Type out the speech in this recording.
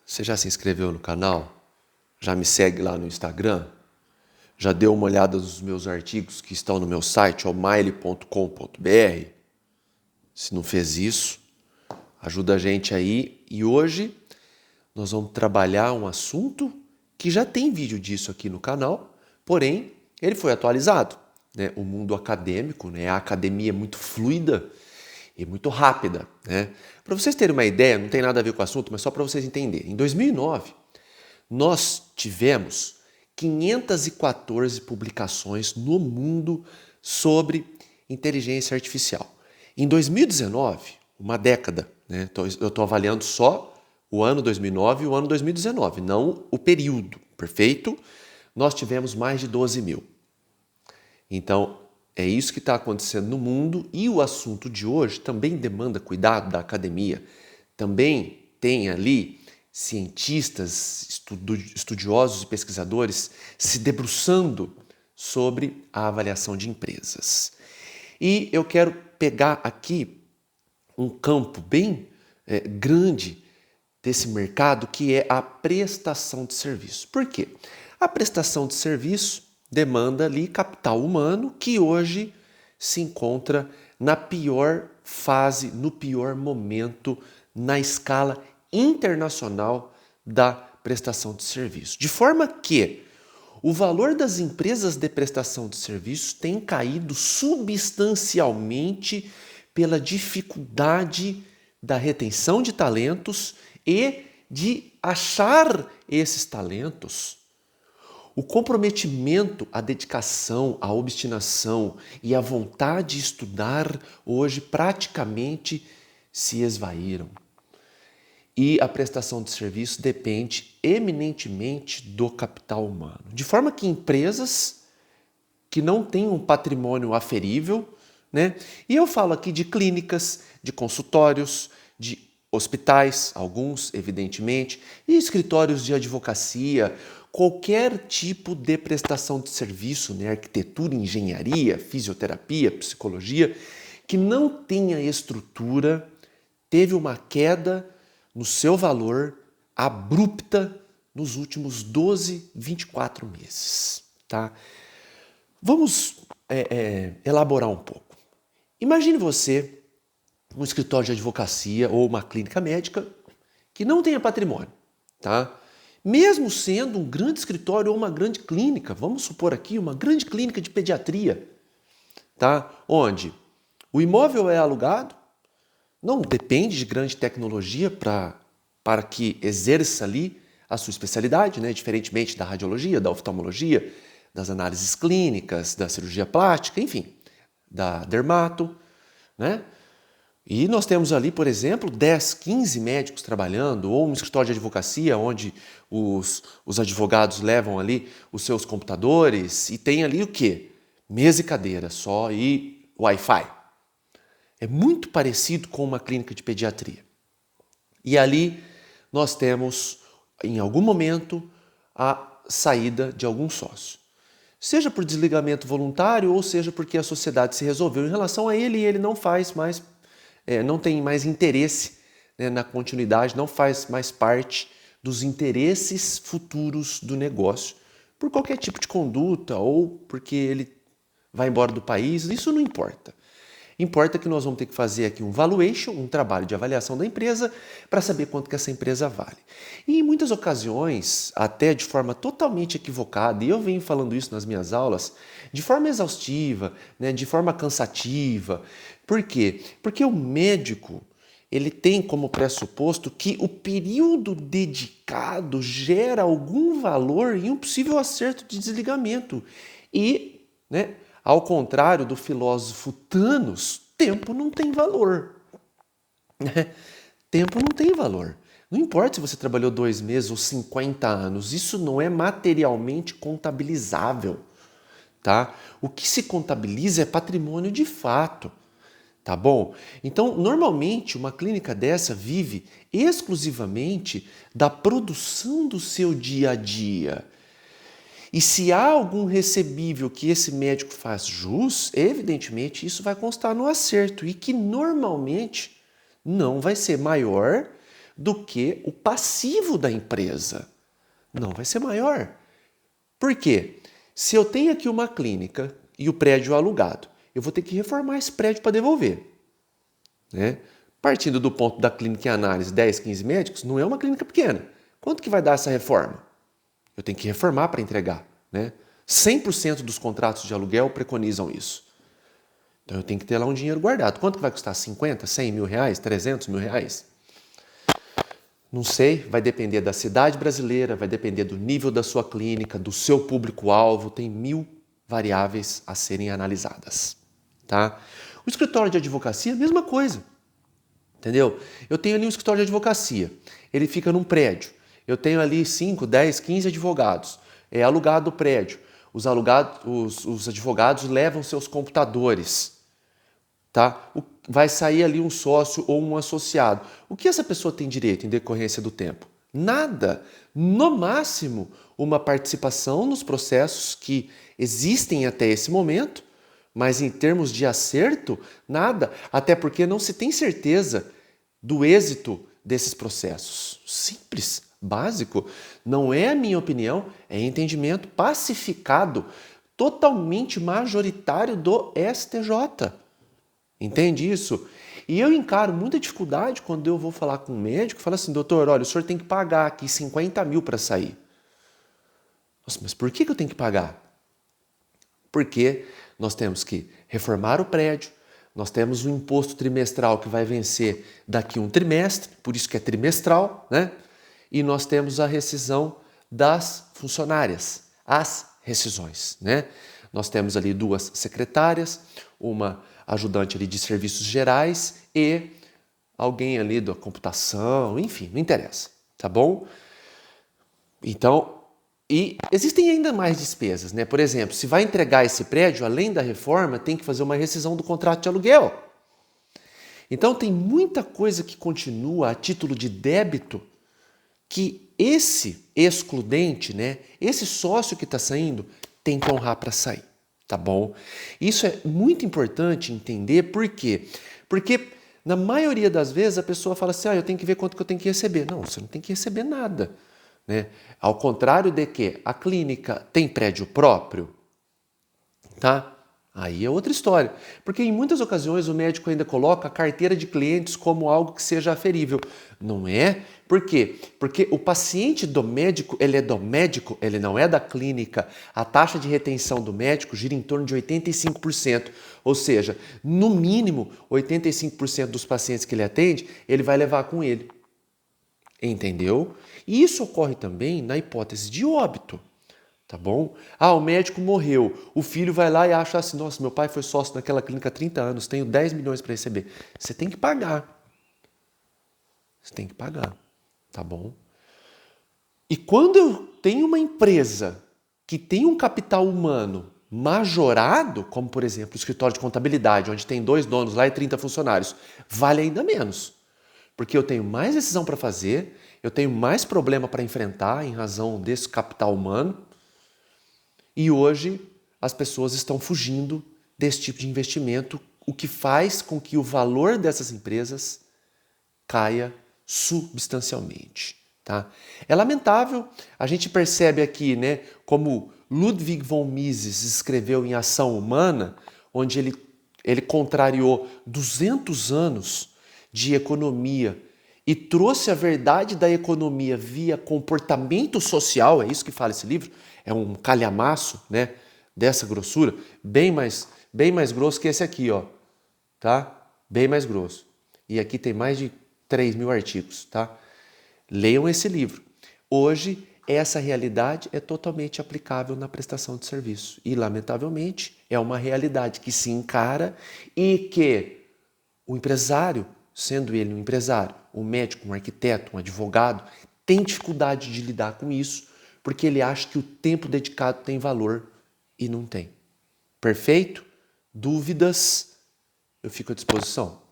Você já se inscreveu no canal? Já me segue lá no Instagram? Já deu uma olhada nos meus artigos que estão no meu site, almaile.com.br? Se não fez isso, ajuda a gente aí. E hoje nós vamos trabalhar um assunto que já tem vídeo disso aqui no canal, porém ele foi atualizado, né? O mundo acadêmico, né? A academia é muito fluida e muito rápida, né? Para vocês terem uma ideia, não tem nada a ver com o assunto, mas só para vocês entenderem. Em 2009, nós tivemos 514 publicações no mundo sobre inteligência artificial. Em 2019, uma década, né? Eu estou avaliando só o ano 2009 e o ano 2019, não o período, perfeito? Nós tivemos mais de 12 mil. Então, é isso que está acontecendo no mundo e o assunto de hoje também demanda cuidado da academia. Também tem ali cientistas, estudiosos e pesquisadores se debruçando sobre a avaliação de empresas. E eu quero pegar aqui um campo bem grande desse mercado, que é a prestação de serviço. Por quê? A prestação de serviço demanda ali capital humano que hoje se encontra na pior fase, no pior momento na escala internacional da prestação de serviço. De forma que o valor das empresas de prestação de serviços tem caído substancialmente pela dificuldade da retenção de talentos e de achar esses talentos. O comprometimento, a dedicação, a obstinação e a vontade de estudar hoje praticamente se esvaíram. E a prestação de serviço depende eminentemente do capital humano. De forma que empresas que não têm um patrimônio aferível, né? E eu falo aqui de clínicas, de consultórios, de hospitais, alguns evidentemente, e escritórios de advocacia, qualquer tipo de prestação de serviço, né? Arquitetura, engenharia, fisioterapia, psicologia, que não tenha estrutura, teve uma queda no seu valor abrupta nos últimos 12, 24 meses. Tá? Vamos elaborar um pouco. Imagine você um escritório de advocacia ou uma clínica médica que não tenha patrimônio. Tá? Mesmo sendo um grande escritório ou uma grande clínica, vamos supor aqui uma grande clínica de pediatria, tá? Onde o imóvel é alugado, não depende de grande tecnologia para que exerça ali a sua especialidade, né? Diferentemente da radiologia, da oftalmologia, das análises clínicas, da cirurgia plástica, enfim, da dermato, né? E nós temos ali, por exemplo, 10, 15 médicos trabalhando, ou um escritório de advocacia onde os advogados levam ali os seus computadores e tem ali o quê? Mesa e cadeira só e Wi-Fi. É muito parecido com uma clínica de pediatria. E ali nós temos, em algum momento, a saída de algum sócio. Seja por desligamento voluntário ou seja porque a sociedade se resolveu em relação a ele e ele não faz mais, não tem mais interesse, né, na continuidade, não faz mais parte dos interesses futuros do negócio, por qualquer tipo de conduta ou porque ele vai embora do país, isso não importa. Importa que nós vamos ter que fazer aqui um valuation, um trabalho de avaliação da empresa para saber quanto que essa empresa vale. E em muitas ocasiões, até de forma totalmente equivocada, e eu venho falando isso nas minhas aulas, de forma exaustiva, né, de forma cansativa. Por quê? Porque o médico, ele tem como pressuposto que o período dedicado gera algum valor em um possível acerto de desligamento. E, né, ao contrário do filósofo Thanos, tempo não tem valor. Tempo não tem valor. Não importa se você trabalhou 2 meses ou 50 anos, isso não é materialmente contabilizável. Tá? O que se contabiliza é patrimônio de fato. Tá bom? Então, normalmente, uma clínica dessa vive exclusivamente da produção do seu dia a dia. E se há algum recebível que esse médico faz jus, evidentemente isso vai constar no acerto e que normalmente não vai ser maior do que o passivo da empresa. Não vai ser maior. Por quê? Se eu tenho aqui uma clínica e o prédio é alugado, eu vou ter que reformar esse prédio para devolver. Né? Partindo do ponto da clínica em análise 10, 15 médicos, não é uma clínica pequena. Quanto que vai dar essa reforma? Eu tenho que reformar para entregar. Né? 100% dos contratos de aluguel preconizam isso. Então eu tenho que ter lá um dinheiro guardado. Quanto que vai custar? 50, 100 mil reais? 300 mil reais? Não sei, vai depender da cidade brasileira, vai depender do nível da sua clínica, do seu público-alvo, tem 1000 variáveis a serem analisadas. Tá? O escritório de advocacia, mesma coisa. Entendeu? Eu tenho ali um escritório de advocacia, ele fica num prédio. Eu tenho ali 5, 10, 15 advogados. É alugado o prédio. Os advogados levam seus computadores. Tá? Vai sair ali um sócio ou um associado. O que essa pessoa tem direito em decorrência do tempo? Nada. No máximo, uma participação nos processos que existem até esse momento, mas em termos de acerto, nada. Até porque não se tem certeza do êxito desses processos. Simples, básico. Não é a minha opinião, é entendimento pacificado, totalmente majoritário do STJ. Entende isso? E eu encaro muita dificuldade quando eu vou falar com um médico e falo assim, doutor, olha, o senhor tem que pagar aqui 50 mil para sair. Nossa, mas por que eu tenho que pagar? Porque nós temos que reformar o prédio, nós temos um imposto trimestral que vai vencer daqui um trimestre, por isso que é trimestral, né? E nós temos a rescisão das funcionárias, as rescisões, né? Nós temos ali 2 secretárias, uma ajudante ali de serviços gerais e alguém ali da computação, enfim, não interessa, tá bom? Então, e existem ainda mais despesas, né? Por exemplo, se vai entregar esse prédio, além da reforma, tem que fazer uma rescisão do contrato de aluguel. Então, tem muita coisa que continua a título de débito que esse excludente, né? Esse sócio que está saindo, tem que honrar para sair. Tá bom? Isso é muito importante entender, por quê? Porque na maioria das vezes a pessoa fala assim, eu tenho que ver quanto que eu tenho que receber. Não, você não tem que receber nada. Né? Ao contrário de que a clínica tem prédio próprio, tá? Aí é outra história. Porque em muitas ocasiões o médico ainda coloca a carteira de clientes como algo que seja aferível. Não é? Por quê? Porque o paciente do médico, ele é do médico, ele não é da clínica. A taxa de retenção do médico gira em torno de 85%. Ou seja, no mínimo, 85% dos pacientes que ele atende, ele vai levar com ele. Entendeu? E isso ocorre também na hipótese de óbito. Tá bom? O médico morreu. O filho vai lá e acha assim, nossa, meu pai foi sócio naquela clínica há 30 anos, tenho 10 milhões para receber. Você tem que pagar. Você tem que pagar. Tá bom? E quando eu tenho uma empresa que tem um capital humano majorado, como por exemplo o escritório de contabilidade, onde tem 2 donos lá e 30 funcionários, vale ainda menos. Porque eu tenho mais decisão para fazer, eu tenho mais problema para enfrentar em razão desse capital humano. E hoje as pessoas estão fugindo desse tipo de investimento, o que faz com que o valor dessas empresas caia substancialmente. Tá? É lamentável, a gente percebe aqui, né, como Ludwig von Mises escreveu em Ação Humana, onde ele contrariou 200 anos de economia e trouxe a verdade da economia via comportamento social, é isso que fala esse livro, é um calhamaço, né, dessa grossura, bem mais grosso que esse aqui, ó, tá? Bem mais grosso. E aqui tem mais de 3.000 artigos, tá? Leiam esse livro. Hoje, essa realidade é totalmente aplicável na prestação de serviço e, lamentavelmente, é uma realidade que se encara e que o empresário, sendo ele um empresário, um médico, um arquiteto, um advogado, tem dificuldade de lidar com isso porque ele acha que o tempo dedicado tem valor e não tem. Perfeito? Dúvidas? Eu fico à disposição.